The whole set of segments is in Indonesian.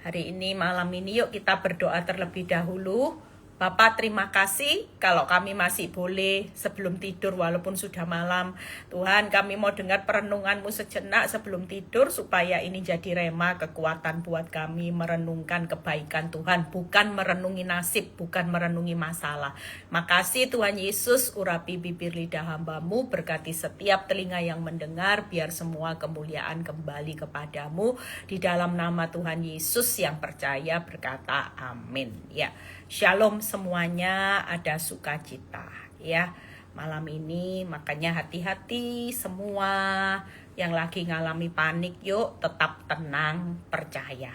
Hari ini, malam ini yuk kita berdoa terlebih dahulu. Bapa, terima kasih kalau kami masih boleh sebelum tidur walaupun sudah malam. Tuhan, kami mau dengar perenungan-Mu sejenak sebelum tidur supaya ini jadi rema kekuatan buat kami merenungkan kebaikan Tuhan, bukan merenungi nasib, bukan merenungi masalah. Makasih Tuhan Yesus, urapi bibir lidah hamba-Mu, berkati setiap telinga yang mendengar, biar semua kemuliaan kembali kepadamu. Di dalam nama Tuhan Yesus yang percaya berkata amin. Ya. Shalom semuanya, ada sukacita ya malam ini, makanya hati-hati semua yang lagi ngalami panik, yuk tetap tenang, percaya,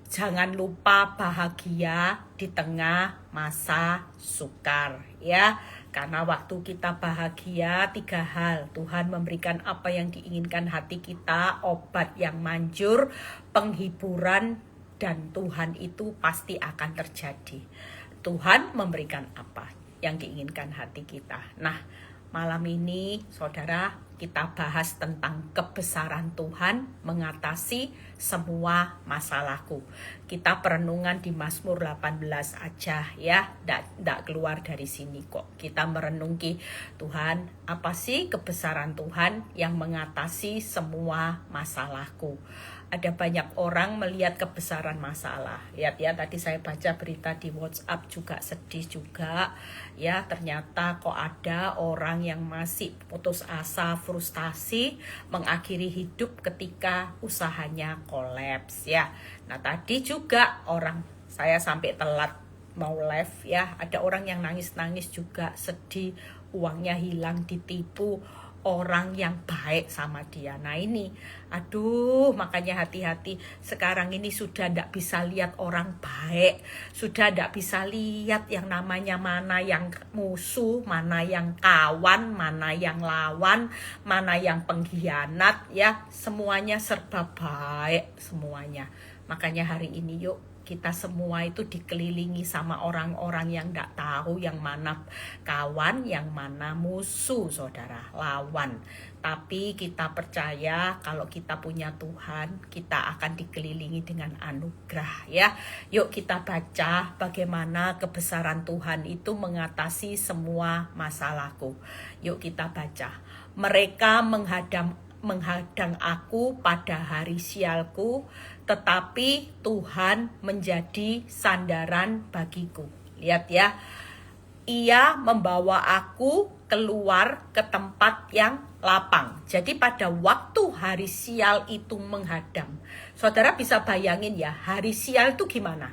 jangan lupa bahagia di tengah masa sukar ya. Karena waktu kita bahagia, 3 hal, Tuhan memberikan apa yang diinginkan hati kita, obat yang manjur, penghiburan, dan Tuhan itu pasti akan terjadi. Tuhan memberikan apa yang diinginkan hati kita. Nah, malam ini saudara, kita bahas tentang kebesaran Tuhan mengatasi semua masalahku. Kita perenungan di Mazmur 18 aja ya, nggak keluar dari sini kok. Kita merenungi Tuhan, apa sih kebesaran Tuhan yang mengatasi semua masalahku. Ada banyak orang melihat kebesaran masalah. Lihat ya, tadi saya baca berita di WhatsApp juga sedih juga. Ya, ternyata kok ada orang yang masih putus asa, frustasi, mengakhiri hidup ketika usahanya kolaps ya. Nah, tadi juga saya sampai telat mau live ya. Ada orang yang nangis-nangis juga, sedih, uangnya hilang, ditipu orang yang baik sama dia. Nah ini, aduh, makanya hati-hati. Sekarang ini sudah tidak bisa lihat orang baik, sudah tidak bisa lihat yang namanya mana yang musuh, mana yang kawan, mana yang lawan, mana yang pengkhianat ya. Semuanya serba baik semuanya. Makanya hari ini yuk kita semua itu dikelilingi sama orang-orang yang tidak tahu yang mana kawan, yang mana musuh, saudara, lawan. Tapi kita percaya kalau kita punya Tuhan, kita akan dikelilingi dengan anugerah ya. Yuk kita baca bagaimana kebesaran Tuhan itu mengatasi semua masalahku. Yuk kita baca. Mereka menghadang aku pada hari sialku, tetapi Tuhan menjadi sandaran bagiku. Lihat ya, Ia membawa aku keluar ke tempat yang lapang. Jadi pada waktu hari sial itu menghadang, saudara bisa bayangin ya, hari sial itu gimana?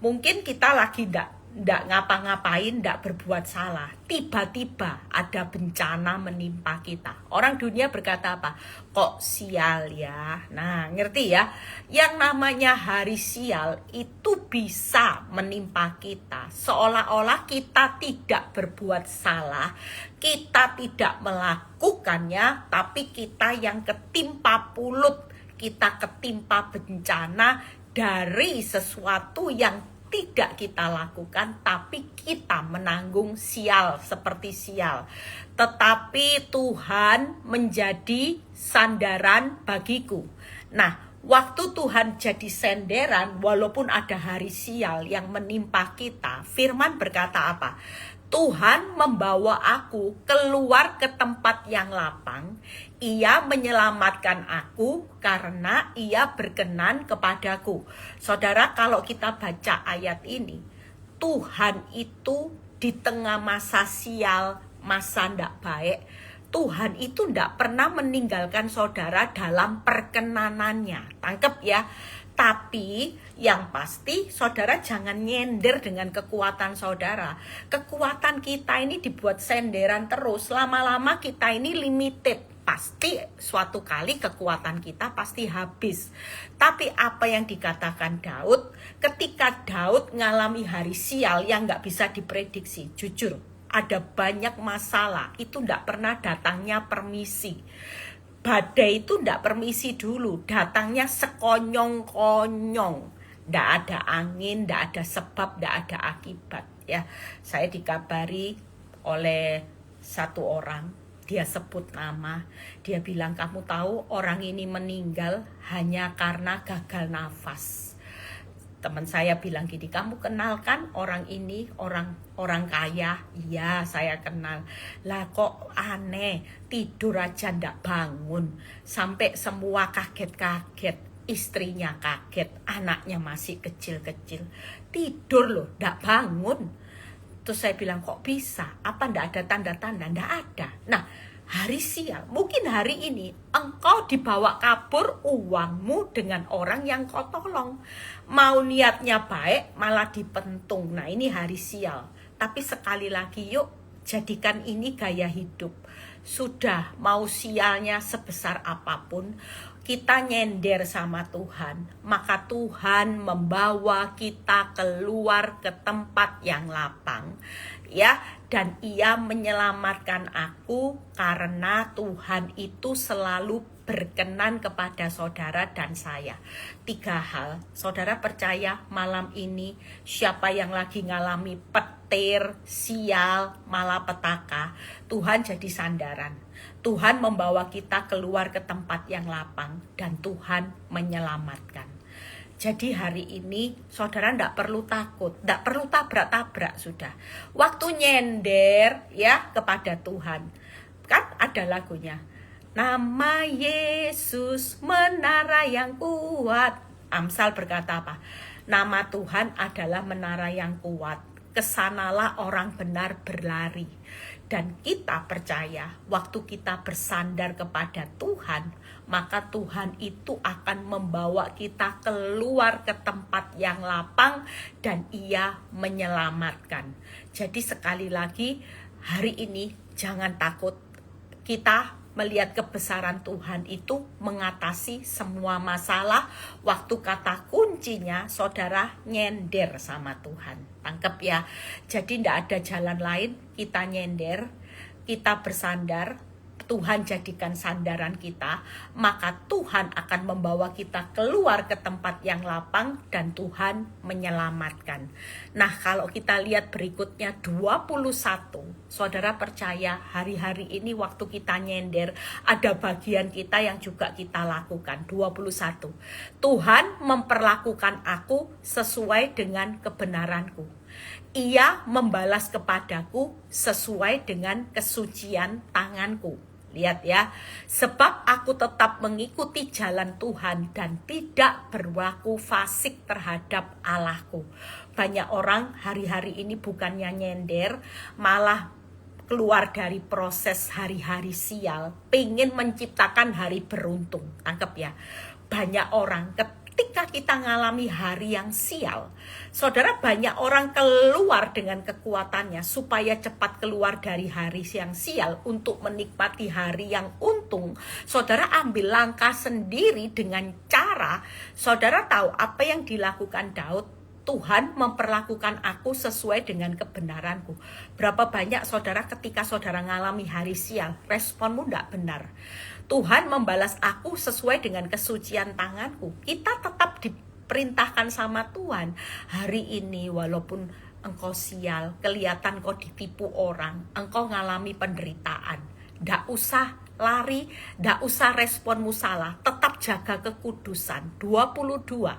Mungkin kita lagi ndak ngapa-ngapain, ndak berbuat salah. Tiba-tiba ada bencana menimpa kita. Orang dunia berkata apa? Kok sial ya? Nah, ngerti ya? Yang namanya hari sial itu bisa menimpa kita. Seolah-olah kita tidak berbuat salah. Kita tidak melakukannya, tapi kita yang ketimpa pulut. Kita ketimpa bencana dari sesuatu yang tidak kita lakukan, tapi kita menanggung sial seperti sial. Tetapi Tuhan menjadi sandaran bagiku. Nah, waktu Tuhan jadi sandaran, walaupun ada hari sial yang menimpa kita, firman berkata apa? Tuhan membawa aku keluar ke tempat yang lapang. Ia menyelamatkan aku karena Ia berkenan kepadaku. Saudara, kalau kita baca ayat ini, Tuhan itu di tengah masa sial, masa ndak baik, Tuhan itu ndak pernah meninggalkan saudara dalam perkenanannya. Tangkep ya. Tapi yang pasti saudara jangan nyender dengan kekuatan saudara. Kekuatan kita ini dibuat senderan terus. Lama-lama kita ini limited. Pasti suatu kali kekuatan kita pasti habis. Tapi apa yang dikatakan Daud, ketika Daud ngalami hari sial yang gak bisa diprediksi. Jujur, ada banyak masalah. Itu gak pernah datangnya permisi. Badai itu ndak permisi dulu, datangnya sekonyong-konyong. Ndak ada angin, ndak ada sebab, ndak ada akibat ya. Saya dikabari oleh satu orang, dia sebut nama. Dia bilang, kamu tahu orang ini meninggal hanya karena gagal nafas. Teman saya bilang gini, kamu kenal kan orang ini, orang kaya? Iya, saya kenal. Lah kok aneh, tidur aja ndak bangun. Sampai semua kaget-kaget. Istrinya kaget, anaknya masih kecil-kecil. Tidur loh, ndak bangun. Terus saya bilang, kok bisa? Apa ndak ada tanda-tanda? Ndak ada. Nah, hari sial, mungkin hari ini engkau dibawa kabur uangmu dengan orang yang kau tolong. Mau niatnya baik, malah dipentung. Nah, ini hari sial. Tapi sekali lagi, yuk jadikan ini gaya hidup. Sudah, mau sialnya sebesar apapun, kita nyender sama Tuhan, maka Tuhan membawa kita keluar ke tempat yang lapang, ya. Dan Ia menyelamatkan aku karena Tuhan itu selalu berkenan kepada saudara dan saya. 3 hal, saudara percaya malam ini siapa yang lagi ngalami petir, sial, malapetaka, Tuhan jadi sandaran. Tuhan membawa kita keluar ke tempat yang lapang dan Tuhan menyelamatkan. Jadi hari ini saudara tidak perlu takut, tidak perlu tabrak-tabrak sudah. Waktu nyender ya kepada Tuhan. Kan ada lagunya. Nama Yesus menara yang kuat. Amsal berkata apa? Nama Tuhan adalah menara yang kuat. Kesanalah orang benar berlari. Dan kita percaya waktu kita bersandar kepada Tuhan, maka Tuhan itu akan membawa kita keluar ke tempat yang lapang dan Ia menyelamatkan. Jadi sekali lagi, hari ini jangan takut. Kita melihat kebesaran Tuhan itu mengatasi semua masalah. Waktu kata kuncinya, saudara nyender sama Tuhan. Tangkep ya. Jadi tidak ada jalan lain, kita nyender, kita bersandar, Tuhan jadikan sandaran kita, maka Tuhan akan membawa kita keluar ke tempat yang lapang dan Tuhan menyelamatkan. Nah, kalau kita lihat berikutnya 21, saudara percaya hari-hari ini waktu kita nyender, ada bagian kita yang juga kita lakukan. 21, Tuhan memperlakukan aku sesuai dengan kebenaranku. Ia membalas kepadaku sesuai dengan kesucian tanganku. Lihat ya, sebab aku tetap mengikuti jalan Tuhan dan tidak berlaku fasik terhadap Allahku. Banyak orang hari-hari ini bukannya nyender, malah keluar dari proses hari-hari sial, pengen menciptakan hari beruntung. Tangkap ya, banyak orang ketika kita ngalami hari yang sial, saudara, banyak orang keluar dengan kekuatannya supaya cepat keluar dari hari yang sial untuk menikmati hari yang untung. Saudara ambil langkah sendiri dengan cara, saudara tahu apa yang dilakukan Daud? Tuhan memperlakukan aku sesuai dengan kebenaranku. Berapa banyak saudara ketika saudara ngalami hari sial, responmu tidak benar. Tuhan membalas aku sesuai dengan kesucian tanganku. Kita tetap diperintahkan sama Tuhan. Hari ini walaupun engkau sial, kelihatan kau ditipu orang, engkau ngalami penderitaan, ndak usah lari, ndak usah responmu salah, tetap jaga kekudusan. 22,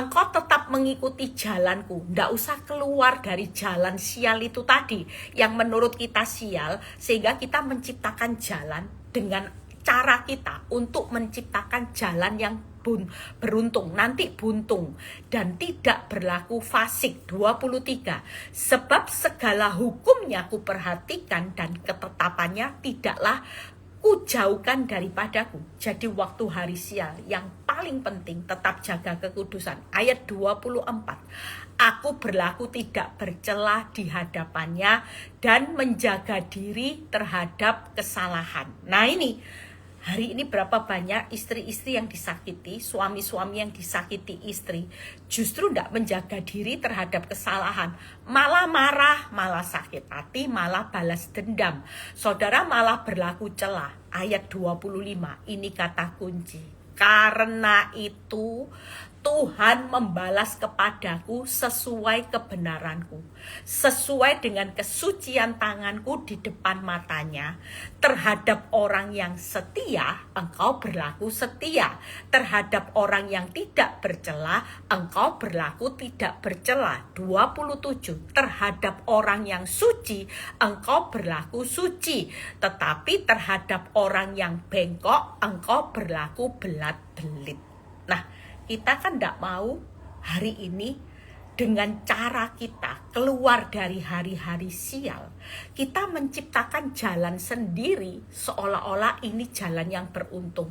engkau tetap mengikuti jalanku, ndak usah keluar dari jalan sial itu tadi, yang menurut kita sial, sehingga kita menciptakan jalan dengan cara kita untuk menciptakan jalan yang beruntung, nanti buntung dan tidak berlaku fasik. 23, sebab segala hukumnya ku perhatikan dan ketetapannya tidaklah ku jauhkan daripadaku. Jadi waktu hari sial yang paling penting tetap jaga kekudusan. Ayat 24, aku berlaku tidak bercela di hadapannya dan menjaga diri terhadap kesalahan. Nah ini, hari ini berapa banyak istri-istri yang disakiti, suami-suami yang disakiti istri, justru tidak menjaga diri terhadap kesalahan, malah marah, malah sakit hati, malah balas dendam. Saudara malah berlaku celah. Ayat 25, ini kata kunci. Karena itu Tuhan membalas kepadaku sesuai kebenaranku, sesuai dengan kesucian tanganku di depan matanya. Terhadap orang yang setia, engkau berlaku setia. Terhadap orang yang tidak bercela, engkau berlaku tidak bercela. 27. Terhadap orang yang suci, engkau berlaku suci. Tetapi terhadap orang yang bengkok, engkau berlaku belat-belit. Nah, kita kan tidak mau hari ini dengan cara kita keluar dari hari-hari sial. Kita menciptakan jalan sendiri seolah-olah ini jalan yang beruntung.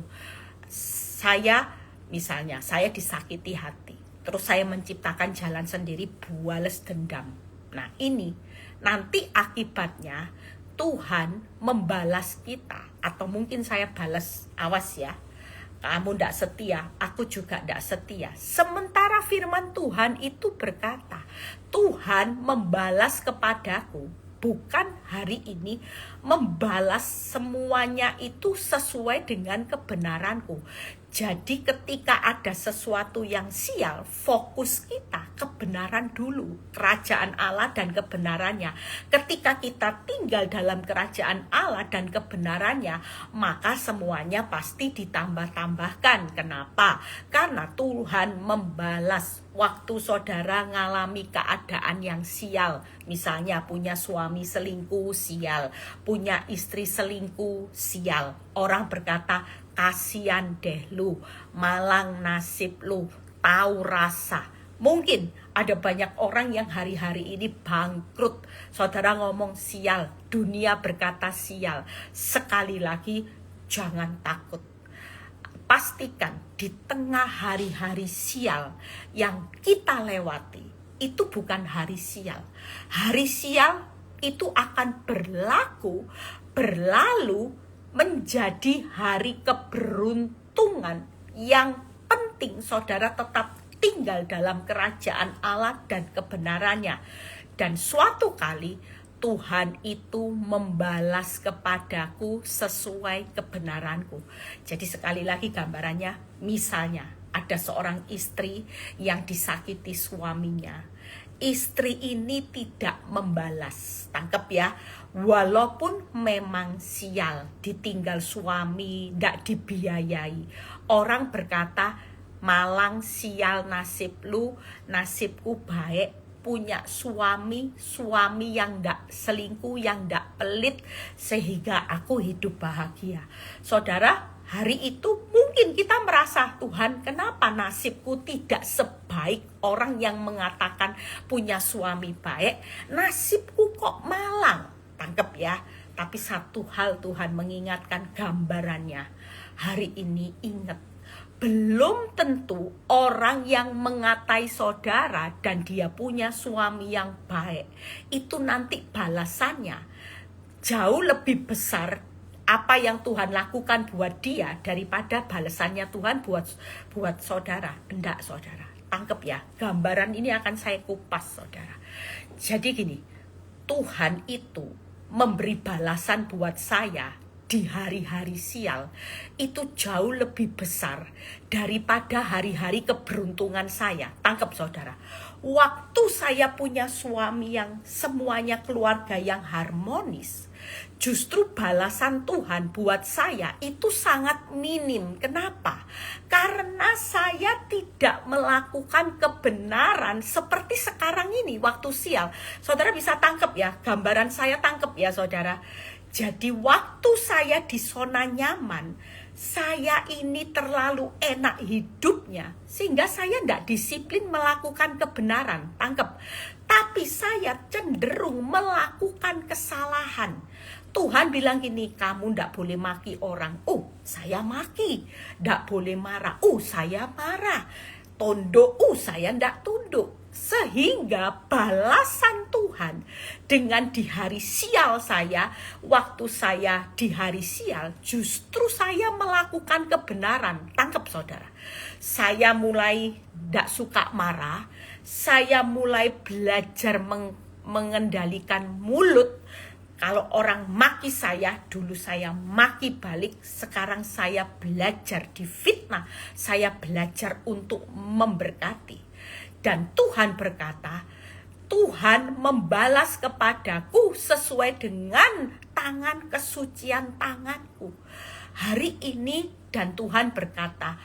Misalnya saya disakiti hati, terus saya menciptakan jalan sendiri bales dendam. Nah ini nanti akibatnya Tuhan membalas kita, atau mungkin saya balas, awas ya, kamu tidak setia, aku juga tidak setia. Sementara firman Tuhan itu berkata, Tuhan membalas kepadaku, bukan hari ini, membalas semuanya itu sesuai dengan kebenaranku. Jadi ketika ada sesuatu yang sial, fokus kita kebenaran dulu, kerajaan Allah dan kebenarannya. Ketika kita tinggal dalam kerajaan Allah dan kebenarannya, maka semuanya pasti ditambah-tambahkan. Kenapa? Karena Tuhan membalas. Waktu saudara ngalami keadaan yang sial, misalnya punya suami selingkuh, sial, punya istri selingkuh, sial. Orang berkata, kasihan deh lu, malang nasib lu, tahu rasa. Mungkin ada banyak orang yang hari-hari ini bangkrut. Saudara ngomong sial, dunia berkata sial. Sekali lagi, jangan takut. Pastikan di tengah hari-hari sial yang kita lewati, itu bukan hari sial. Hari sial itu akan berlalu menjadi hari keberuntungan. Yang penting saudara tetap tinggal dalam kerajaan Allah dan kebenarannya. Dan suatu kali Tuhan itu membalas kepadaku sesuai kebenaranku. Jadi sekali lagi gambarannya, misalnya ada seorang istri yang disakiti suaminya. Istri ini tidak membalas, tangkap ya, walaupun memang sial, ditinggal suami, tidak dibiayai. Orang berkata, malang sial nasib lu, nasibku baik, punya suami yang ndak selingkuh, yang ndak pelit, sehingga aku hidup bahagia. Saudara, hari itu mungkin kita merasa, Tuhan, kenapa nasibku tidak sebaik orang yang mengatakan punya suami baik, nasibku kok malang. Tangkep ya. Tapi satu hal Tuhan mengingatkan gambarannya. Hari ini ingat, belum tentu orang yang mengatai saudara dan dia punya suami yang baik, itu nanti balasannya jauh lebih besar apa yang Tuhan lakukan buat dia daripada balasannya Tuhan buat saudara. Enggak saudara, tangkep ya, gambaran ini akan saya kupas saudara. Jadi gini, Tuhan itu memberi balasan buat saya di hari-hari sial itu jauh lebih besar daripada hari-hari keberuntungan saya. Tangkap saudara, waktu saya punya suami yang semuanya keluarga yang harmonis, justru balasan Tuhan buat saya itu sangat minim. Kenapa? Karena saya tidak melakukan kebenaran seperti sekarang ini waktu sial. Saudara bisa tangkap ya, gambaran saya tangkap ya saudara. Jadi waktu saya di zona nyaman, saya ini terlalu enak hidupnya, sehingga saya tidak disiplin melakukan kebenaran, tangkap. Tapi saya cenderung melakukan kesalahan. Tuhan bilang gini, kamu tidak boleh maki orang. Oh, saya maki. Tidak boleh marah. Oh, saya marah. Tunduk. Oh, saya tidak tunduk. Sehingga balasan Tuhan dengan di hari sial saya, waktu saya di hari sial, justru saya melakukan kebenaran. Tangkap saudara, saya mulai tidak suka marah, saya mulai belajar mengendalikan mulut. Kalau orang maki saya, dulu saya maki balik, sekarang saya belajar difitnah, saya belajar untuk memberkati. Dan Tuhan berkata, Tuhan membalas kepadaku sesuai dengan tangan kesucian tanganku. Hari ini dan Tuhan berkata,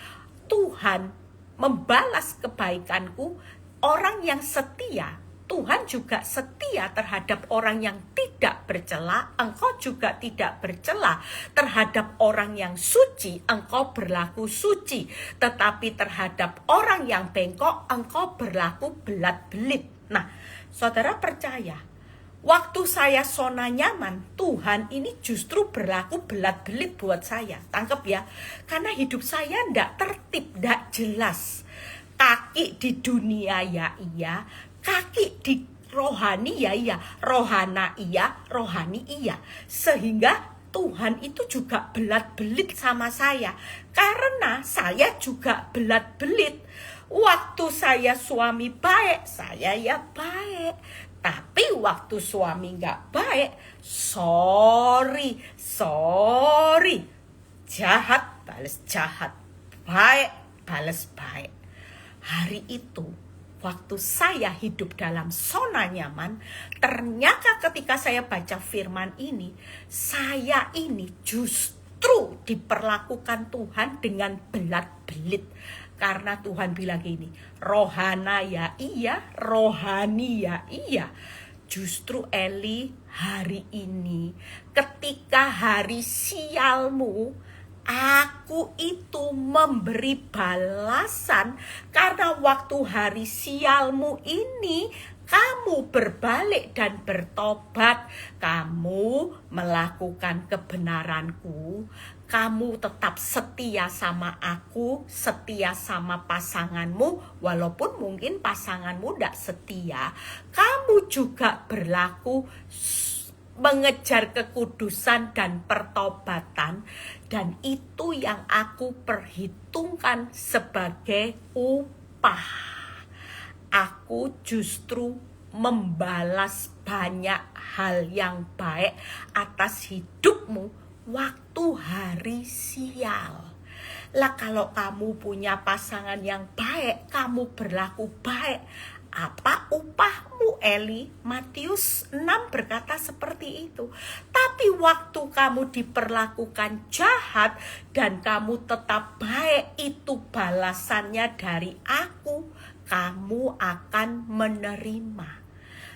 Tuhan membalas kebaikanku. Orang yang setia, Tuhan juga setia terhadap orang yang tidak bercela. Engkau juga tidak bercela terhadap orang yang suci. Engkau berlaku suci. Tetapi terhadap orang yang bengkok, engkau berlaku belat-belit. Nah, saudara percaya, waktu saya zona nyaman, Tuhan ini justru berlaku belat-belit buat saya. Tangkep ya, karena hidup saya ndak tertib, ndak jelas. Kaki di dunia ya iya, kaki di rohani ya iya, rohana iya, rohani iya. Sehingga Tuhan itu juga belat-belit sama saya. Karena saya juga belat-belit. Waktu saya suami baik, saya ya baik. Tapi waktu suami gak baik, sorry. Jahat balas jahat, baik balas baik. Hari itu, waktu saya hidup dalam zona nyaman, ternyata ketika saya baca firman ini, saya ini justru diperlakukan Tuhan dengan belat-belit. Karena Tuhan bilang gini, rohana ya iya, rohani ya iya. Justru Eli, hari ini ketika hari sialmu, aku itu memberi balasan. Karena waktu hari sialmu ini kamu berbalik dan bertobat, kamu melakukan kebenaranku, kamu tetap setia sama aku, setia sama pasanganmu, walaupun mungkin pasanganmu tidak setia, kamu juga berlaku mengejar kekudusan dan pertobatan, dan itu yang aku perhitungkan sebagai upah. Aku justru membalas banyak hal yang baik atas hidupmu waktu hari sial. Lah kalau kamu punya pasangan yang baik, kamu berlaku baik, apa upahmu Eli? Matius 6 berkata seperti itu. Tapi waktu kamu diperlakukan jahat dan kamu tetap baik, itu balasannya dari aku. Kamu akan menerima.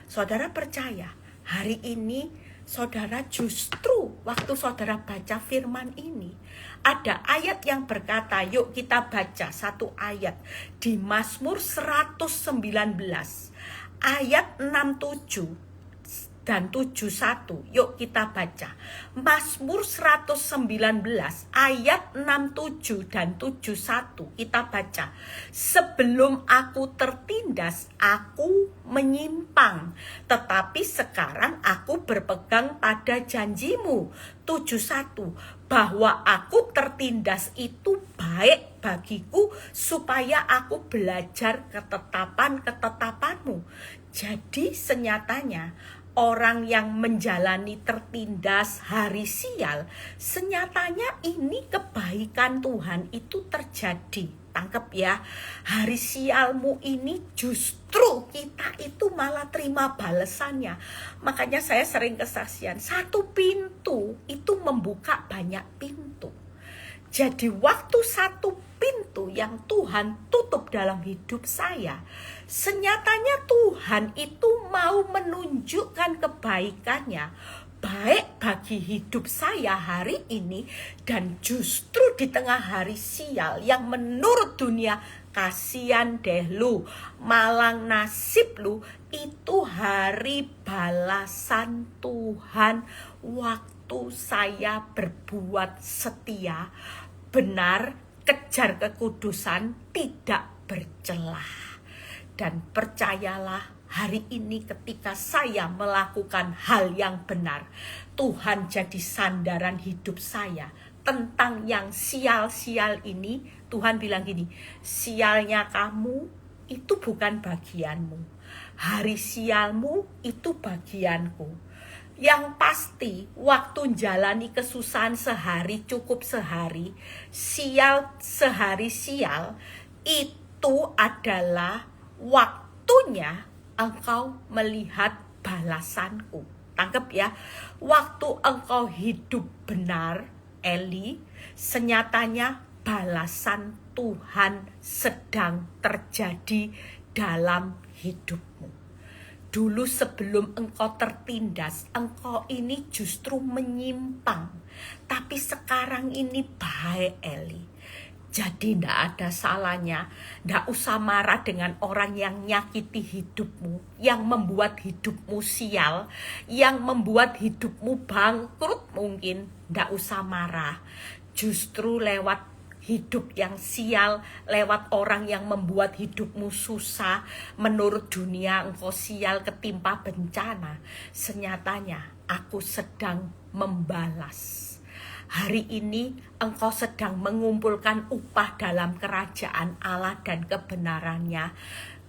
Saudara percaya, hari ini saudara justru waktu saudara baca firman ini, ada ayat yang berkata, yuk kita baca satu ayat di Mazmur 119 ayat 67 dan 71. Yuk kita baca Mazmur 119 ayat 67 dan 71. Kita baca, sebelum aku tertindas, aku menyimpang, tetapi sekarang aku berpegang pada janjimu. 71, bahwa aku tertindas itu baik bagiku, supaya aku belajar ketetapan-ketetapanmu. Jadi senyatanya orang yang menjalani tertindas hari sial, senyatanya ini kebaikan Tuhan itu terjadi. Tangkep ya, hari sialmu ini justru kita itu malah terima balasannya. Makanya saya sering kesaksian, satu pintu itu membuka banyak pintu. Jadi waktu satu pintu yang Tuhan tutup dalam hidup saya, senyatanya Tuhan itu mau menunjukkan kebaikannya baik bagi hidup saya hari ini, dan justru di tengah hari sial yang menurut dunia kasihan deh lu, malang nasib lu, itu hari balasan Tuhan waktu saya berbuat setia, benar, kejar kekudusan, tidak bercelah. Dan percayalah, hari ini ketika saya melakukan hal yang benar, Tuhan jadi sandaran hidup saya. Tentang yang sial-sial ini, Tuhan bilang gini, sialnya kamu itu bukan bagianmu, hari sialmu itu bagianku. Yang pasti, waktu jalani kesusahan sehari cukup sehari, sial sehari sial, itu adalah waktunya engkau melihat balasanku. Tangkep ya, waktu engkau hidup benar, Eli, senyatanya balasan Tuhan sedang terjadi dalam hidupmu. Dulu sebelum engkau tertindas, engkau ini justru menyimpang. Tapi sekarang ini baik, Eli. Jadi tidak ada salahnya, tidak usah marah dengan orang yang nyakiti hidupmu, yang membuat hidupmu sial, yang membuat hidupmu bangkrut mungkin. Tidak usah marah, justru lewat hidup yang sial, lewat orang yang membuat hidupmu susah, menurut dunia engkau sial ketimpa bencana. Senyatanya aku sedang membalas. Hari ini engkau sedang mengumpulkan upah dalam kerajaan Allah dan kebenarannya.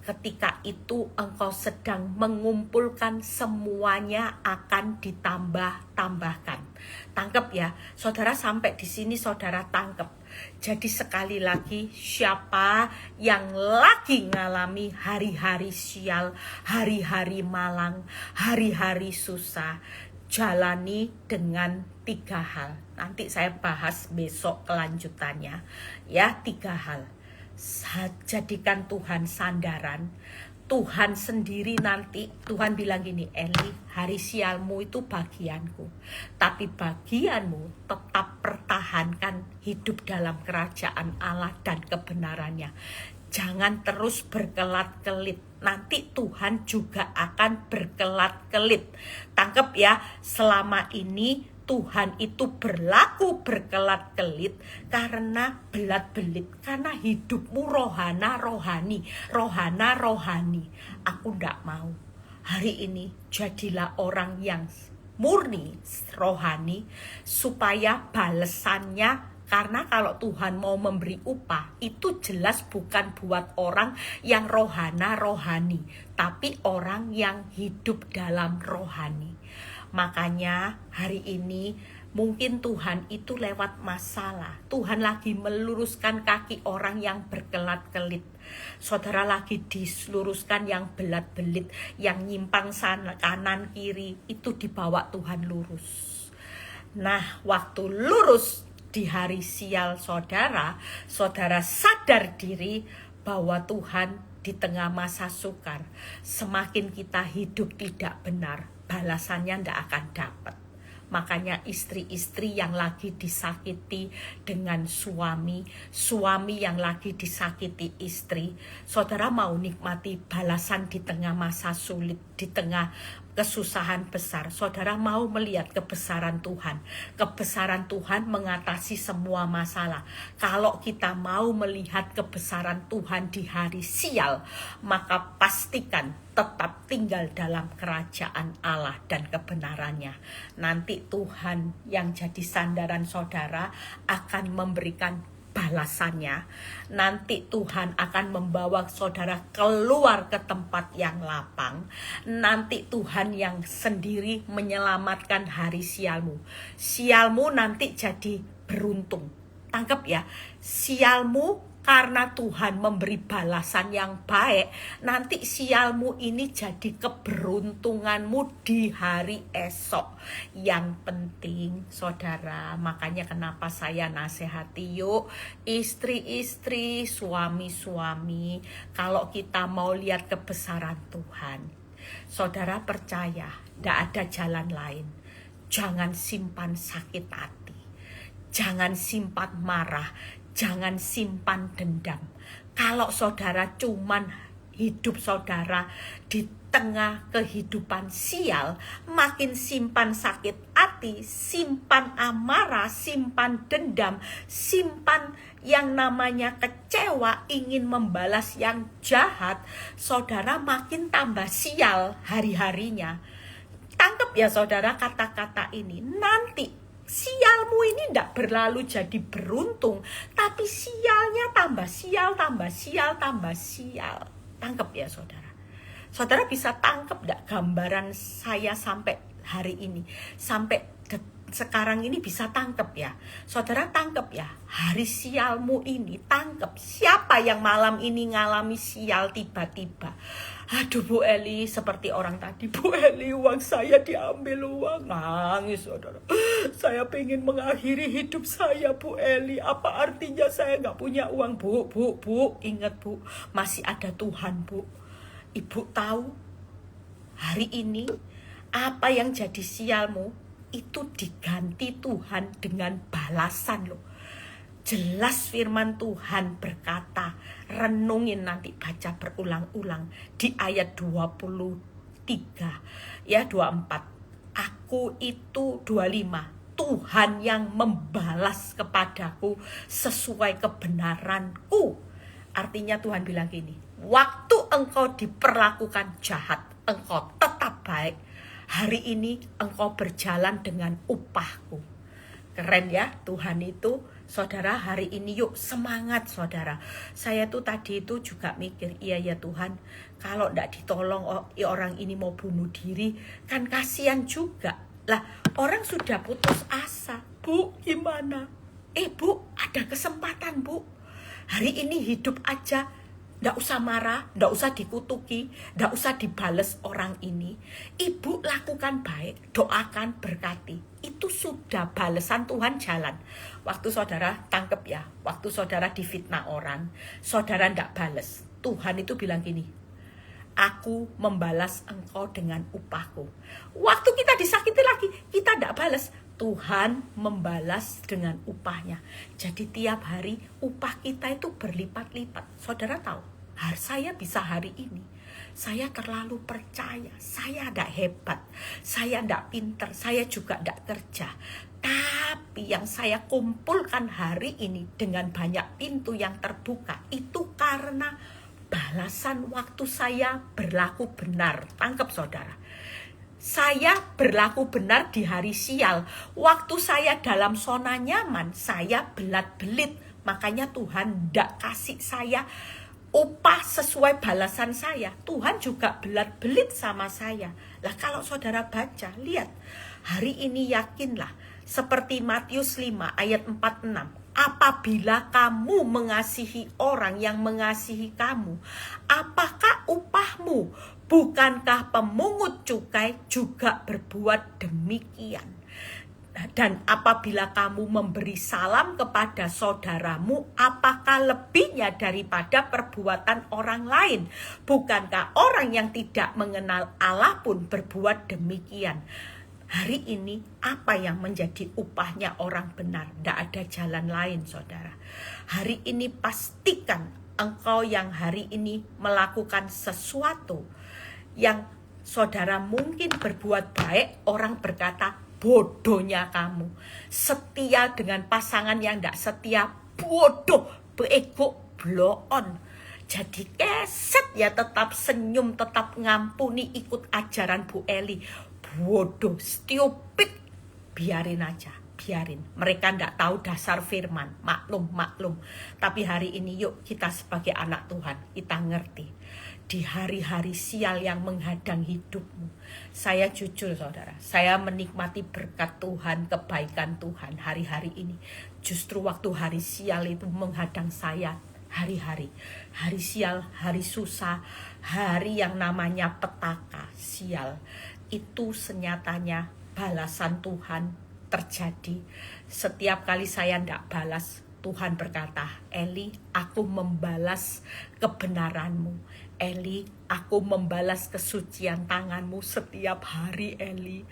Ketika itu engkau sedang mengumpulkan semuanya akan ditambah-tambahkan. Tangkep ya, saudara, sampai di sini saudara tangkep. Jadi sekali lagi, siapa yang lagi ngalami hari-hari sial, hari-hari malang, hari-hari susah, jalani dengan 3 hal. Nanti saya bahas besok kelanjutannya. Ya, 3 hal. Jadikan Tuhan sandaran. Tuhan sendiri nanti, Tuhan bilang gini, Eli, hari sialmu itu bagianku. Tapi bagianmu tetap pertahankan hidup dalam kerajaan Allah dan kebenarannya. Jangan terus berkelat-kelit. Nanti Tuhan juga akan berkelat-kelit. Tangkep ya, selama ini Tuhan itu berlaku berkelat-kelit karena belat-belit, karena hidupmu rohani. Aku ndak mau. Hari ini jadilah orang yang murni rohani supaya balesannya. Karena kalau Tuhan mau memberi upah, itu jelas bukan buat orang yang rohani, tapi orang yang hidup dalam rohani. Makanya hari ini mungkin Tuhan itu lewat masalah. Tuhan lagi meluruskan kaki orang yang berkelat-kelit. Saudara lagi diluruskan yang belat-belit, yang nyimpang sana, kanan kiri, itu dibawa Tuhan lurus. Nah, waktu lurus di hari sial saudara sadar diri bahwa Tuhan di tengah masa sukar, semakin kita hidup tidak benar, balasannya tidak akan dapat. Makanya istri-istri yang lagi disakiti dengan suami yang lagi disakiti istri, saudara mau nikmati balasan di tengah masa sulit, di tengah kesusahan besar, saudara mau melihat kebesaran Tuhan. Kebesaran Tuhan mengatasi semua masalah. Kalau kita mau melihat kebesaran Tuhan di hari sial, maka pastikan tetap tinggal dalam kerajaan Allah dan kebenarannya. Nanti Tuhan yang jadi sandaran saudara akan memberikan balasannya. Nanti Tuhan akan membawa saudara keluar ke tempat yang lapang. Nanti Tuhan yang sendiri menyelamatkan hari sialmu. Sialmu nanti jadi beruntung. Tangkap ya, sialmu karena Tuhan memberi balasan yang baik, nanti sialmu ini jadi keberuntunganmu di hari esok. Yang penting saudara, makanya kenapa saya nasihati, yuk istri-istri, suami-suami, kalau kita mau lihat kebesaran Tuhan, saudara percaya, tidak ada jalan lain. Jangan simpan sakit hati, jangan simpan marah, jangan simpan dendam. Kalau saudara cuman hidup saudara di tengah kehidupan sial, makin simpan sakit hati, simpan amarah, simpan dendam, simpan yang namanya kecewa, ingin membalas yang jahat, saudara makin tambah sial hari-harinya. Tangkap ya saudara kata-kata ini. Nanti sialmu ini tidak berlalu jadi beruntung, tapi sialnya tambah sial, tambah sial, tambah sial. Tangkep ya saudara. Saudara bisa tangkep tidak gambaran saya sampai hari ini. Sampai sekarang ini bisa tangkep ya. Saudara tangkep ya. Hari sialmu ini tangkep. Siapa yang malam ini ngalami sial tiba-tiba? Aduh Bu Eli, seperti orang tadi. Bu Eli, uang saya diambil uang. Nangis saudara. Saya pengen mengakhiri hidup saya Bu Eli. Apa artinya saya gak punya uang? Bu. Ingat Bu, masih ada Tuhan Bu. Ibu tahu hari ini apa yang jadi sialmu itu diganti Tuhan dengan balasan loh. Jelas firman Tuhan berkata, renungin nanti, baca berulang-ulang di ayat 23 ya, 24. Aku itu 25. Tuhan yang membalas kepadaku sesuai kebenaranku. Artinya Tuhan bilang gini, waktu engkau diperlakukan jahat, engkau tetap baik. Hari ini engkau berjalan dengan upahku. Keren ya Tuhan itu. Saudara, hari ini yuk semangat saudara. Saya tuh tadi itu juga mikir, iya ya Tuhan, kalau enggak ditolong orang ini mau bunuh diri, kan kasihan juga. Lah, orang sudah putus asa. Bu, gimana? Bu, ada kesempatan Bu. Hari ini hidup aja. Nggak usah marah, nggak usah dikutuki, nggak usah dibales orang ini. Ibu lakukan baik, doakan, berkati. Itu sudah balesan Tuhan jalan. Waktu saudara tangkep ya, waktu saudara difitnah orang, saudara nggak bales. Tuhan itu bilang gini, aku membalas engkau dengan upahku. Waktu kita disakiti lagi, kita nggak balas. Tuhan membalas dengan upahnya. Jadi tiap hari upah kita itu berlipat-lipat. Saudara tahu, saya bisa hari ini. Saya terlalu percaya, saya tidak hebat, saya tidak pinter, saya juga tidak kerja. Tapi yang saya kumpulkan hari ini dengan banyak pintu yang terbuka, itu karena balasan waktu saya berlaku benar. Tangkap saudara. Saya berlaku benar di hari sial. Waktu saya dalam zona nyaman, saya belat-belit. Makanya Tuhan tidak kasih saya upah sesuai balasan saya. Tuhan juga belat-belit sama saya. Lah kalau saudara baca, lihat. Hari ini yakinlah. Seperti Matius 5 ayat 46. Apabila kamu mengasihi orang yang mengasihi kamu, apakah upahmu? Bukankah pemungut cukai juga berbuat demikian? Dan apabila kamu memberi salam kepada saudaramu, apakah lebihnya daripada perbuatan orang lain? Bukankah orang yang tidak mengenal Allah pun berbuat demikian? Hari ini apa yang menjadi upahnya orang benar? Tidak ada jalan lain saudara. Hari ini pastikan engkau yang hari ini melakukan sesuatu yang saudara mungkin berbuat baik, orang berkata bodohnya kamu. Setia dengan pasangan yang tidak setia, bodoh, beego, blow on. Jadi keset ya, tetap senyum, tetap ngampuni, ikut ajaran Bu Eli. Bodoh, stupid, biarin aja, biarin. Mereka tidak tahu dasar firman, maklum. Tapi hari ini yuk kita sebagai anak Tuhan, kita ngerti. Di hari-hari sial yang menghadang hidupmu, saya jujur saudara, saya menikmati berkat Tuhan, kebaikan Tuhan hari-hari ini. Justru waktu hari sial itu menghadang saya, hari-hari sial, hari susah, hari yang namanya petaka sial, itu senyatanya balasan Tuhan terjadi. Setiap kali saya tidak balas, Tuhan berkata, Eli, aku membalas kebenaranmu. Eli, aku membalas kesucian tanganmu setiap hari, Eli.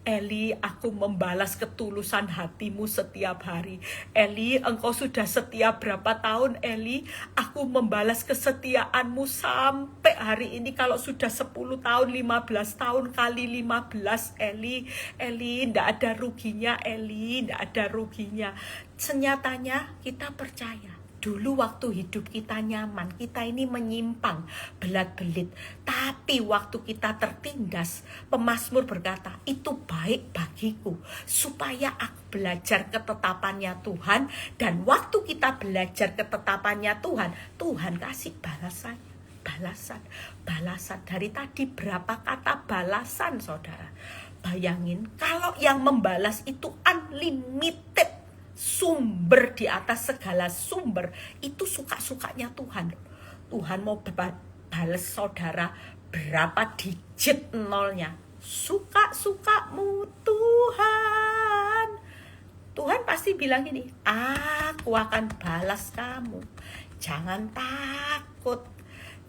Eli, aku membalas ketulusan hatimu setiap hari. Eli, engkau sudah setia berapa tahun, Eli? Aku membalas kesetiaanmu sampai hari ini. Kalau sudah 10 tahun, 15 tahun kali 15, Eli. Eli, tidak ada ruginya, Eli. Tidak ada ruginya. Senyatanya kita percaya. Dulu waktu hidup kita nyaman, kita ini menyimpang, belat-belit. Tapi waktu kita tertindas, pemazmur berkata, itu baik bagiku. Supaya aku belajar ketetapannya Tuhan. Dan waktu kita belajar ketetapannya Tuhan, Tuhan kasih balasan. Dari tadi berapa kata balasan saudara? bayangin kalau yang membalas itu unlimited, sumber di atas segala sumber, itu suka-sukanya Tuhan. Tuhan mau balas saudara berapa digit nolnya, suka-sukamu Tuhan. Tuhan pasti bilang gini, aku akan balas kamu, jangan takut.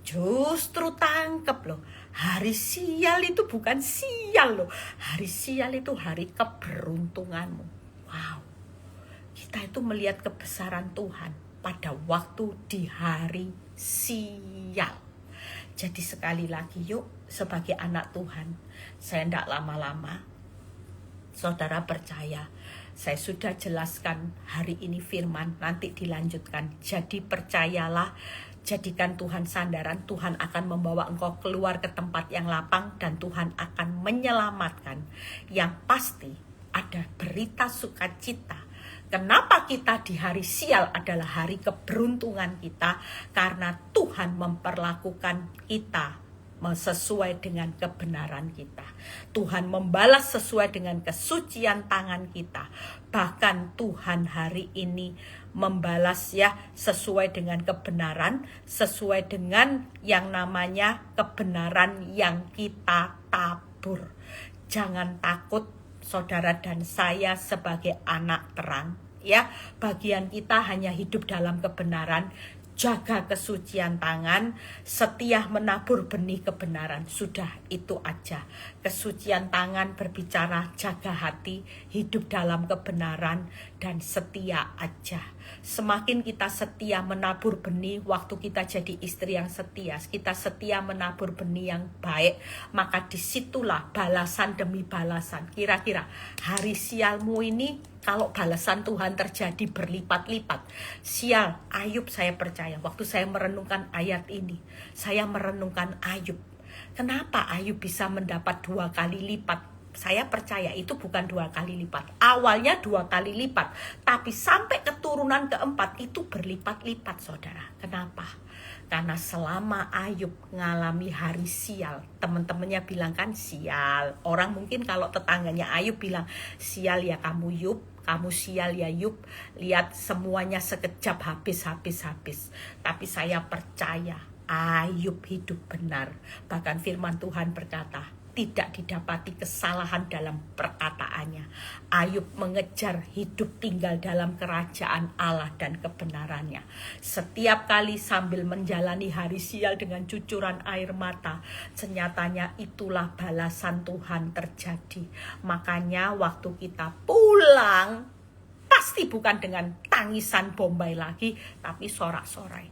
Justru tangkep loh, hari sial itu bukan sial loh, hari sial itu hari keberuntunganmu. Wow, kita itu melihat kebesaran Tuhan pada waktu di hari sial. Jadi sekali lagi yuk, sebagai anak Tuhan, saya tidak lama-lama, saudara percaya, saya sudah jelaskan hari ini firman, nanti dilanjutkan. Jadi percayalah, jadikan Tuhan sandaran, Tuhan akan membawa engkau keluar ke tempat yang lapang dan Tuhan akan menyelamatkan. Yang pasti ada berita sukacita. Kenapa kita di hari sial adalah hari keberuntungan kita? Karena Tuhan memperlakukan kita sesuai dengan kebenaran kita. Tuhan membalas sesuai dengan kesucian tangan kita. Bahkan Tuhan hari ini membalas ya sesuai dengan kebenaran, sesuai dengan yang namanya kebenaran yang kita tabur. Jangan takut saudara dan saya sebagai anak terang, ya. Bagian kita hanya hidup dalam kebenaran, jaga kesucian tangan, setia menabur benih kebenaran. Sudah, itu aja. Kesucian tangan berbicara jaga hati, hidup dalam kebenaran, dan setia aja. Semakin kita setia menabur benih, waktu kita jadi istri yang setia, kita setia menabur benih yang baik, maka disitulah balasan demi balasan. Kira-kira hari sialmu ini, kalau balasan Tuhan terjadi berlipat-lipat. Sial, Ayub saya percaya. Waktu saya merenungkan ayat ini, saya merenungkan Ayub. Kenapa Ayub bisa mendapat 2 kali lipat? Saya percaya itu bukan 2 kali lipat. Awalnya 2 kali lipat. Tapi sampai keturunan keempat itu berlipat-lipat, saudara. Kenapa? Karena selama Ayub ngalami hari sial, teman-temannya bilang kan sial. Orang mungkin kalau tetangganya Ayub bilang, sial ya kamu Yub, kamu sial ya Yub, lihat semuanya sekejap habis. Tapi saya percaya Ayub hidup benar. Bahkan firman Tuhan berkata, tidak didapati kesalahan dalam perkataannya. Ayub mengejar hidup tinggal dalam kerajaan Allah dan kebenarannya. Setiap kali sambil menjalani hari sial dengan cucuran air mata, senyatanya itulah balasan Tuhan terjadi. Makanya waktu kita pulang, pasti bukan dengan tangisan bombay lagi, tapi sorak-sorai.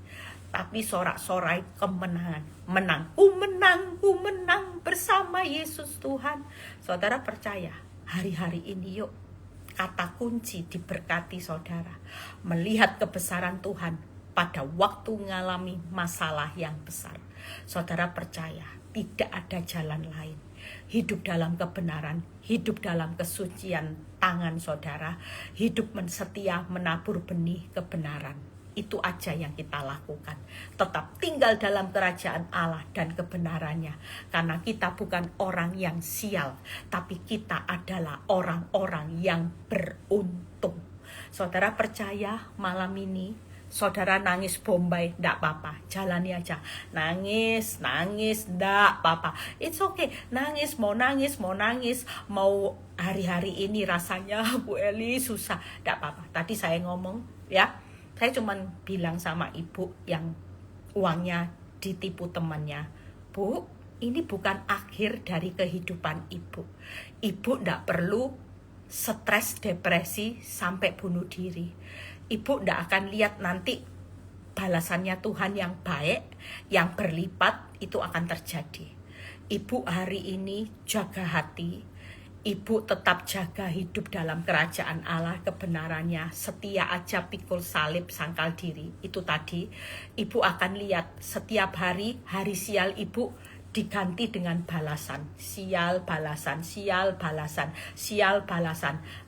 Tapi sorak-sorai kemenangan. Ku menang bersama Yesus Tuhan. Saudara percaya, hari-hari ini yuk, kata kunci diberkati saudara. Melihat kebesaran Tuhan pada waktu mengalami masalah yang besar. Saudara percaya, tidak ada jalan lain. Hidup dalam kebenaran, hidup dalam kesucian tangan saudara, hidup setia menabur benih kebenaran. Itu aja yang kita lakukan. Tetap tinggal dalam kerajaan Allah dan kebenarannya. Karena kita bukan orang yang sial, tapi kita adalah orang-orang yang beruntung. Saudara percaya malam ini, saudara nangis bombay, enggak apa-apa, jalani aja. Nangis, enggak apa-apa. It's okay, nangis, mau hari-hari ini rasanya Bu Eli susah, enggak apa-apa. Tadi saya ngomong, ya. Saya cuma bilang sama ibu yang uangnya ditipu temannya, Bu, ini bukan akhir dari kehidupan ibu. Ibu tidak perlu stres, depresi, sampai bunuh diri. Ibu tidak akan lihat nanti balasannya Tuhan yang baik, yang berlipat, itu akan terjadi. Ibu hari ini jaga hati. Ibu tetap jaga hidup dalam kerajaan Allah, kebenarannya, setia aja pikul salib sangkal diri. Itu tadi, ibu akan lihat setiap hari sial ibu diganti dengan balasan. Sial balasan.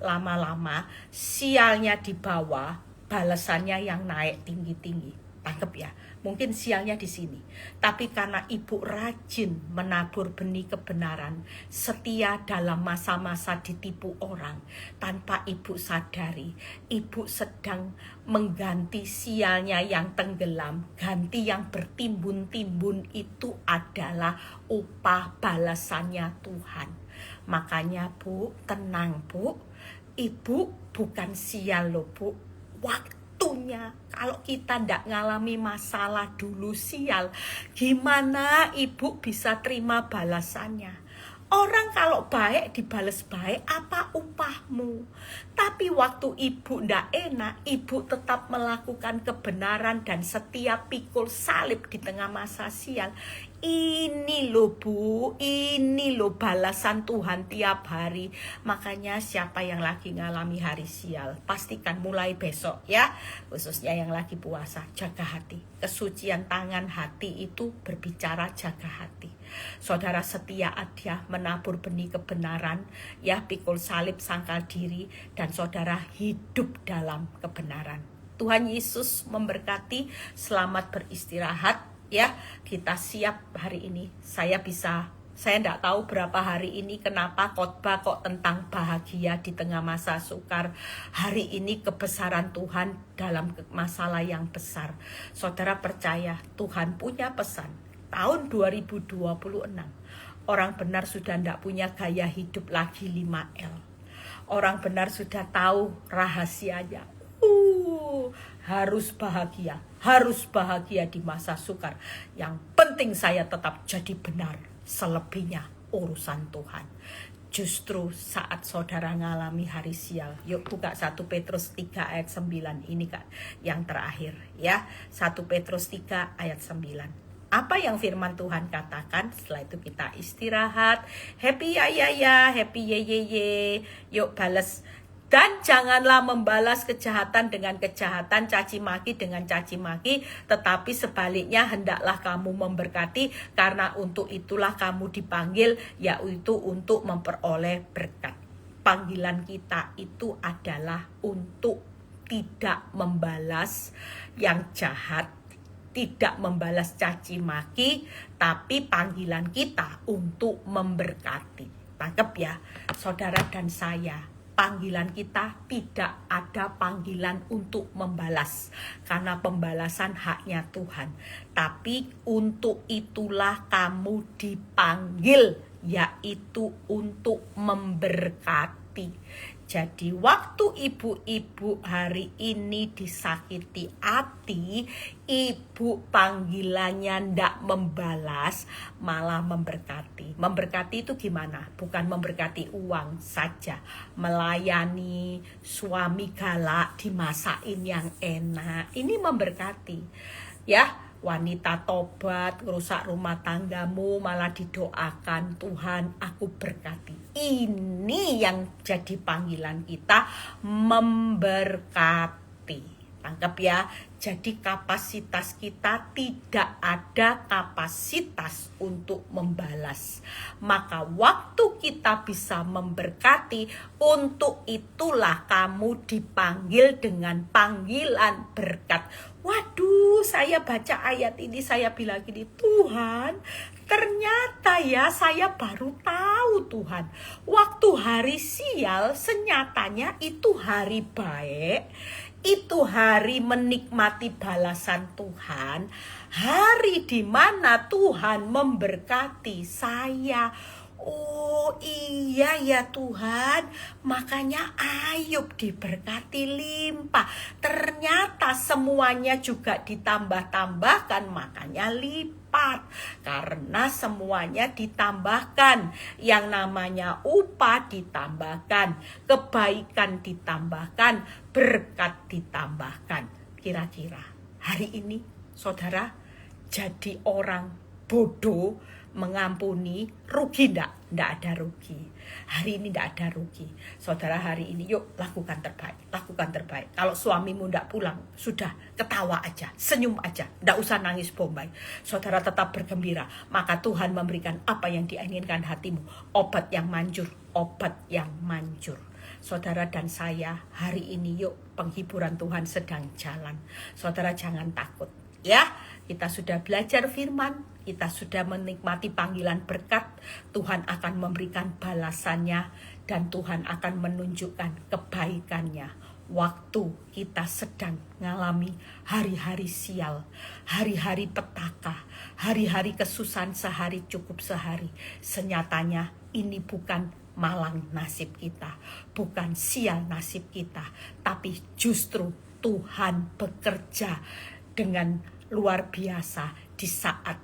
Lama-lama sialnya di bawah, balasannya yang naik tinggi-tinggi. Tangkep ya, mungkin sialnya di sini. Tapi karena ibu rajin menabur benih kebenaran, setia dalam masa-masa ditipu orang, tanpa ibu sadari, ibu sedang mengganti sialnya yang tenggelam. Ganti yang bertimbun-timbun itu adalah upah balasannya Tuhan. Makanya Bu, tenang Bu, ibu bukan sial loh Bu. Waktunya, kalau kita ndak ngalami masalah dulu sial, gimana ibu bisa terima balasannya? Orang kalau baik dibales baik, apa upahmu? Tapi waktu ibu ndak enak, ibu tetap melakukan kebenaran dan setiap pikul salib di tengah masa sial. Ini loh Bu, ini loh balasan Tuhan tiap hari. Makanya siapa yang lagi ngalami hari sial, pastikan mulai besok ya, khususnya yang lagi puasa, jaga hati. Kesucian tangan hati itu berbicara jaga hati. Saudara setia adia menabur benih kebenaran, ya pikul salib sangkal diri, dan saudara hidup dalam kebenaran. Tuhan Yesus memberkati, selamat beristirahat ya. Kita siap hari ini. Saya enggak tahu berapa hari ini kenapa khotbah kok tentang bahagia di tengah masa sukar. Hari ini kebesaran Tuhan dalam masalah yang besar. Saudara percaya Tuhan punya pesan. Tahun 2026 orang benar sudah tidak punya gaya hidup lagi 5L. Orang benar sudah tahu rahasianya. Harus bahagia di masa sukar. Yang penting saya tetap jadi benar, selebihnya urusan Tuhan. Justru saat saudara ngalami hari sial, yuk buka 1 Petrus 3 ayat 9 ini Kak, yang terakhir ya. 1 Petrus 3 ayat 9. Apa yang firman Tuhan katakan? Setelah itu kita istirahat. Happy ya, happy ye. Yuk balas. Dan janganlah membalas kejahatan dengan kejahatan, caci maki dengan caci maki, tetapi sebaliknya hendaklah kamu memberkati, karena untuk itulah kamu dipanggil, yaitu untuk memperoleh berkat. Panggilan kita itu adalah untuk tidak membalas yang jahat, tidak membalas caci maki, tapi panggilan kita untuk memberkati. Tangkap ya, saudara dan saya. Panggilan kita tidak ada panggilan untuk membalas, karena pembalasan haknya Tuhan. Tapi untuk itulah kamu dipanggil, yaitu untuk memberkati. Jadi waktu ibu-ibu hari ini disakiti hati, ibu panggilannya ndak membalas, malah memberkati. Memberkati itu gimana? Bukan memberkati uang saja. Melayani suami galak, dimasakin yang enak. Ini memberkati. Ya, wanita tobat, ngerusak rumah tanggamu, malah didoakan, Tuhan aku berkati. Ini yang jadi panggilan kita, memberkati. Tangkap ya. Jadi kapasitas kita tidak ada kapasitas untuk membalas. Maka waktu kita bisa memberkati, untuk itulah kamu dipanggil dengan panggilan berkat. Waduh, saya baca ayat ini, saya bilang gini, Tuhan, ternyata ya saya baru tahu Tuhan. Waktu hari sial, senyatanya itu hari baik. Itu hari menikmati balasan Tuhan, hari di mana Tuhan memberkati saya. Oh iya ya Tuhan, makanya Ayub diberkati limpah. Ternyata semuanya juga ditambah-tambahkan, makanya lipat. Karena semuanya ditambahkan, yang namanya upah ditambahkan, kebaikan ditambahkan, berkat ditambahkan. Kira-kira hari ini saudara jadi orang bodoh mengampuni, rugi ndak? Ndak ada rugi. Hari ini ndak ada rugi. Saudara hari ini yuk lakukan terbaik. Lakukan terbaik. Kalau suamimu ndak pulang, sudah ketawa aja, senyum aja. Ndak usah nangis bombay. Saudara tetap bergembira. Maka Tuhan memberikan apa yang diinginkan hatimu. Obat yang manjur. Obat yang manjur. Saudara dan saya hari ini yuk, penghiburan Tuhan sedang jalan. Saudara jangan takut. Ya, kita sudah belajar firman, kita sudah menikmati panggilan berkat, Tuhan akan memberikan balasannya dan Tuhan akan menunjukkan kebaikannya. Waktu kita sedang mengalami hari-hari sial, hari-hari petaka, hari-hari kesusahan sehari cukup sehari. Senyatanya ini bukan malang nasib kita, bukan sial nasib kita, tapi justru Tuhan bekerja dengan luar biasa di saat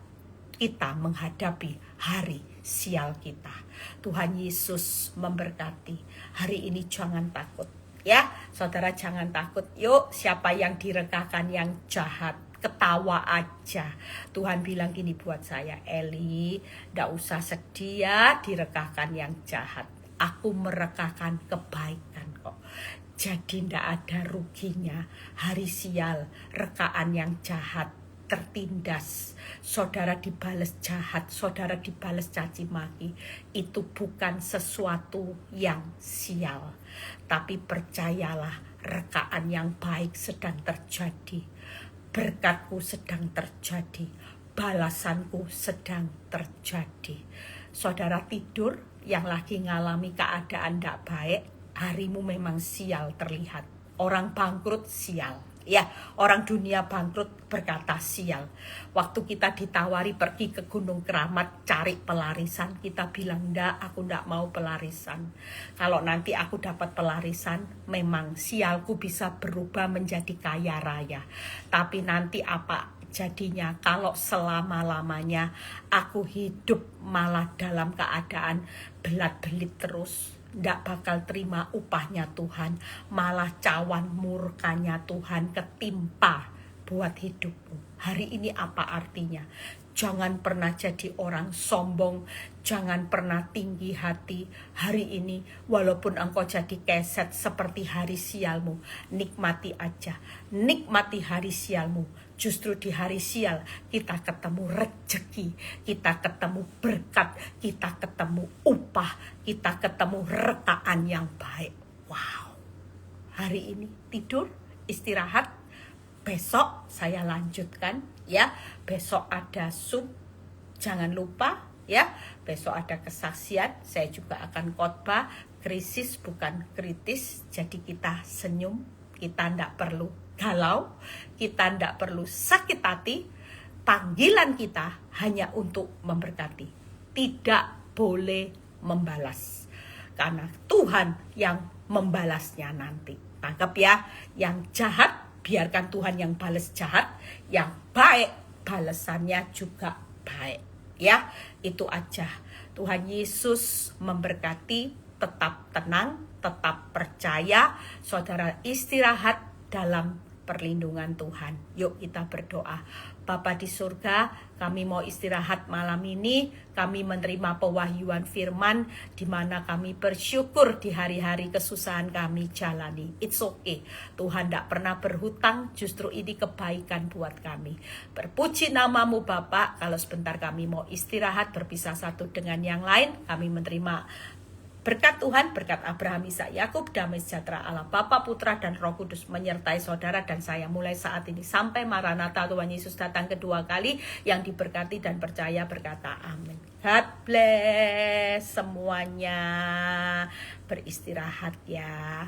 kita menghadapi hari sial kita. Tuhan Yesus memberkati. Hari ini jangan takut. Ya, saudara jangan takut. Yuk, siapa yang direkakan yang jahat, ketawa aja. Tuhan bilang gini buat saya, Eli, ndak usah sedih ya direkakan yang jahat. Aku merekakan kebaikan kok. Jadi ndak ada ruginya hari sial, rekaan yang jahat tertindas, saudara dibales jahat, saudara dibales caci maki, itu bukan sesuatu yang sial. Tapi percayalah, rekaan yang baik sedang terjadi, berkatku sedang terjadi, balasanku sedang terjadi. Saudara tidur yang lagi ngalami keadaan tidak baik, harimu memang sial terlihat. Orang bangkrut sial. Ya, orang dunia bangkrut berkata sial. Waktu kita ditawari pergi ke Gunung Keramat cari pelarisan, kita bilang enggak, aku enggak mau pelarisan. Kalau nanti aku dapat pelarisan, memang sialku bisa berubah menjadi kaya raya. Tapi nanti apa jadinya kalau selama-lamanya aku hidup malah dalam keadaan belat-belit terus? Ndak bakal terima upahnya Tuhan, malah cawan murkanya Tuhan ketimpa buat hidupmu. Hari ini apa artinya? Jangan pernah jadi orang sombong, jangan pernah tinggi hati. Hari ini walaupun engkau jadi keset seperti hari sialmu, nikmati aja, nikmati hari sialmu. Justru di hari sial kita ketemu rezeki, kita ketemu berkat, kita ketemu upah, kita ketemu rekaan yang baik. Wow, hari ini tidur, istirahat, besok saya lanjutkan ya. Besok ada Zoom, jangan lupa ya. Besok ada kesaksian, saya juga akan khotbah. Krisis bukan kritis, jadi kita senyum, kita tidak perlu galau, kita tidak perlu sakit hati. Panggilan kita hanya untuk memberkati, tidak boleh membalas, karena Tuhan yang membalasnya nanti. Tangkap ya, yang jahat biarkan Tuhan yang balas jahat, yang baik balasannya juga baik. Ya, itu aja. Tuhan Yesus memberkati. Tetap tenang, tetap percaya. Saudara istirahat dalam perlindungan Tuhan. Yuk kita berdoa. Bapa di surga, kami mau istirahat malam ini. Kami menerima pewahyuan firman, di mana kami bersyukur di hari-hari kesusahan kami jalani. It's okay. Tuhan tidak pernah berhutang, justru ini kebaikan buat kami. Berpuji namamu Bapa. Kalau sebentar kami mau istirahat, berpisah satu dengan yang lain, kami menerima berkat Tuhan, berkat Abraham, Ishak, Yakub, damai sejahtera Allah Bapa, Putra, dan Roh Kudus menyertai saudara dan saya mulai saat ini sampai Maranatha Tuhan Yesus datang kedua kali. Yang diberkati dan percaya berkata amin. God bless semuanya. Beristirahat ya.